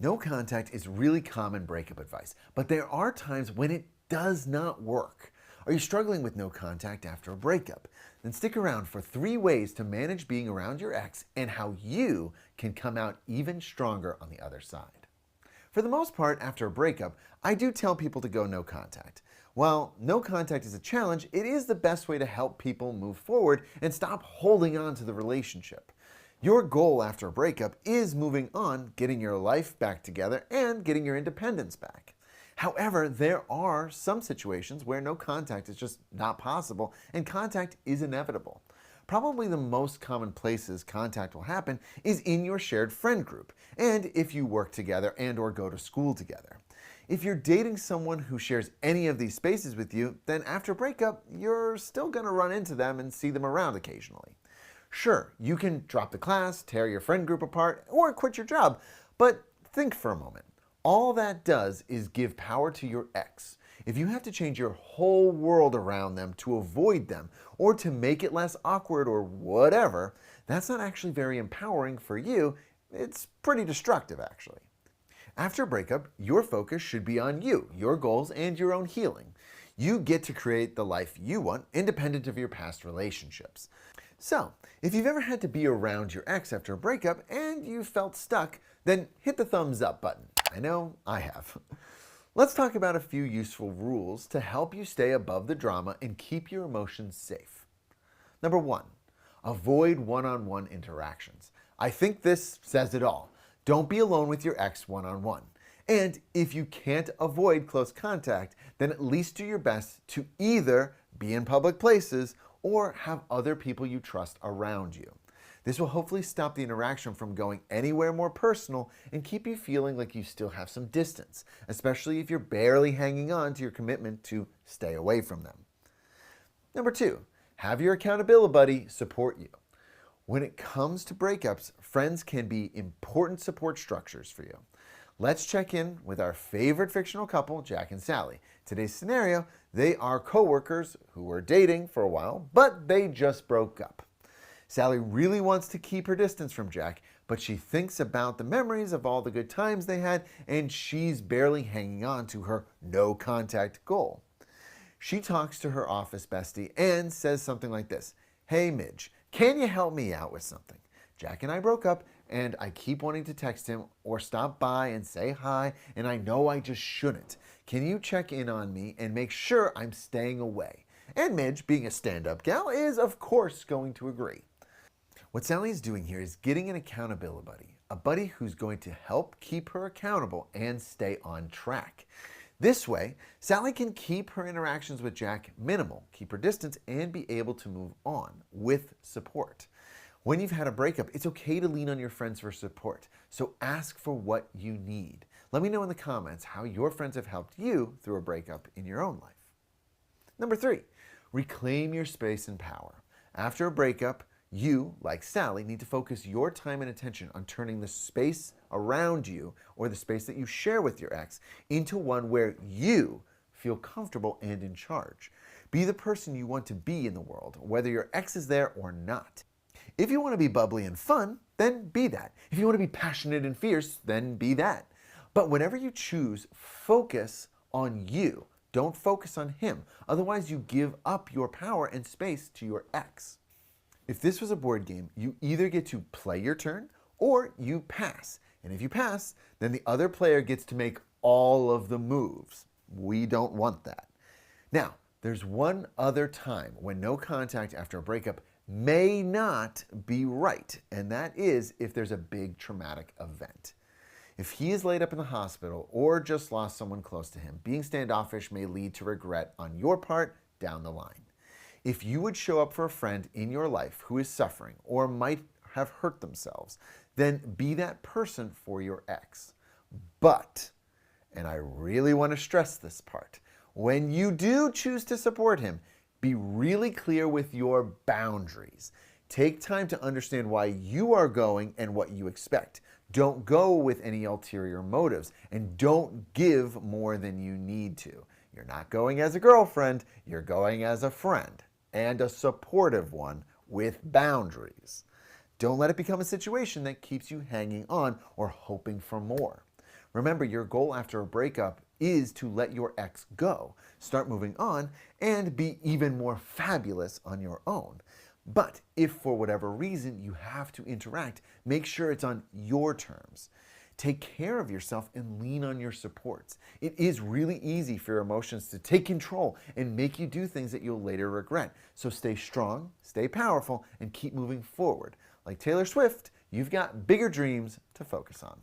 No contact is really common breakup advice, but there are times when it does not work. Are you struggling with no contact after a breakup? Then stick around for 3 ways to manage being around your ex and how you can come out even stronger on the other side. For the most part, after a breakup, I do tell people to go no contact. While no contact is a challenge, it is the best way to help people move forward and stop holding on to the relationship. Your goal after a breakup is moving on, getting your life back together, and getting your independence back. However, there are some situations where no contact is just not possible and contact is inevitable. Probably the most common places contact will happen is in your shared friend group and if you work together and or go to school together. If you're dating someone who shares any of these spaces with you, then after a breakup, you're still going to run into them and see them around occasionally. Sure, you can drop the class, tear your friend group apart, or quit your job, but think for a moment. All that does is give power to your ex. If you have to change your whole world around them to avoid them, or to make it less awkward or whatever, that's not actually very empowering for you. It's pretty destructive, actually. After a breakup, your focus should be on you, your goals, and your own healing. You get to create the life you want, independent of your past relationships. So, if you've ever had to be around your ex after a breakup and you felt stuck, then hit the thumbs up button. I know I have. Let's talk about a few useful rules to help you stay above the drama and keep your emotions safe. Number 1, avoid one-on-one interactions. I think this says it all. Don't be alone with your ex one-on-one. And if you can't avoid close contact, then at least do your best to either be in public places or have other people you trust around you. This will hopefully stop the interaction from going anywhere more personal and keep you feeling like you still have some distance, especially if you're barely hanging on to your commitment to stay away from them. Number 2, have your accountability buddy support you. When it comes to breakups, friends can be important support structures for you. Let's check in with our favorite fictional couple, Jack and Sally. Today's scenario, they are coworkers who were dating for a while, but they just broke up. Sally really wants to keep her distance from Jack, but she thinks about the memories of all the good times they had, and she's barely hanging on to her no contact goal. She talks to her office bestie and says something like this: "Hey Midge, can you help me out with something? Jack and I broke up, and I keep wanting to text him or stop by and say hi, and I know I just shouldn't. Can you check in on me and make sure I'm staying away?" And Midge, being a stand-up gal, is of course going to agree. What Sally is doing here is getting an accountability buddy, a buddy who's going to help keep her accountable and stay on track. This way, Sally can keep her interactions with Jack minimal, keep her distance, and be able to move on with support. When you've had a breakup, it's okay to lean on your friends for support, so ask for what you need. Let me know in the comments how your friends have helped you through a breakup in your own life. Number 3, reclaim your space and power. After a breakup, you, like Sally, need to focus your time and attention on turning the space around you, or the space that you share with your ex, into one where you feel comfortable and in charge. Be the person you want to be in the world, whether your ex is there or not. If you want to be bubbly and fun, then be that. If you want to be passionate and fierce, then be that. But whenever you choose, focus on you. Don't focus on him. Otherwise, you give up your power and space to your ex. If this was a board game, you either get to play your turn or you pass. And if you pass, then the other player gets to make all of the moves. We don't want that. Now, there's one other time when no contact after a breakup may not be right, and that is if there's a big traumatic event. If he is laid up in the hospital or just lost someone close to him, being standoffish may lead to regret on your part down the line. If you would show up for a friend in your life who is suffering or might have hurt themselves, then be that person for your ex. But, and I really want to stress this part, when you do choose to support him, be really clear with your boundaries. Take time to understand why you are going and what you expect. Don't go with any ulterior motives, and don't give more than you need to. You're not going as a girlfriend, you're going as a friend, and a supportive one with boundaries. Don't let it become a situation that keeps you hanging on or hoping for more. Remember, your goal after a breakup is to let your ex go, start moving on, and be even more fabulous on your own. But if for whatever reason you have to interact, make sure it's on your terms. Take care of yourself and lean on your supports. It is really easy for your emotions to take control and make you do things that you'll later regret. So stay strong, stay powerful, and keep moving forward. Like Taylor Swift, you've got bigger dreams to focus on.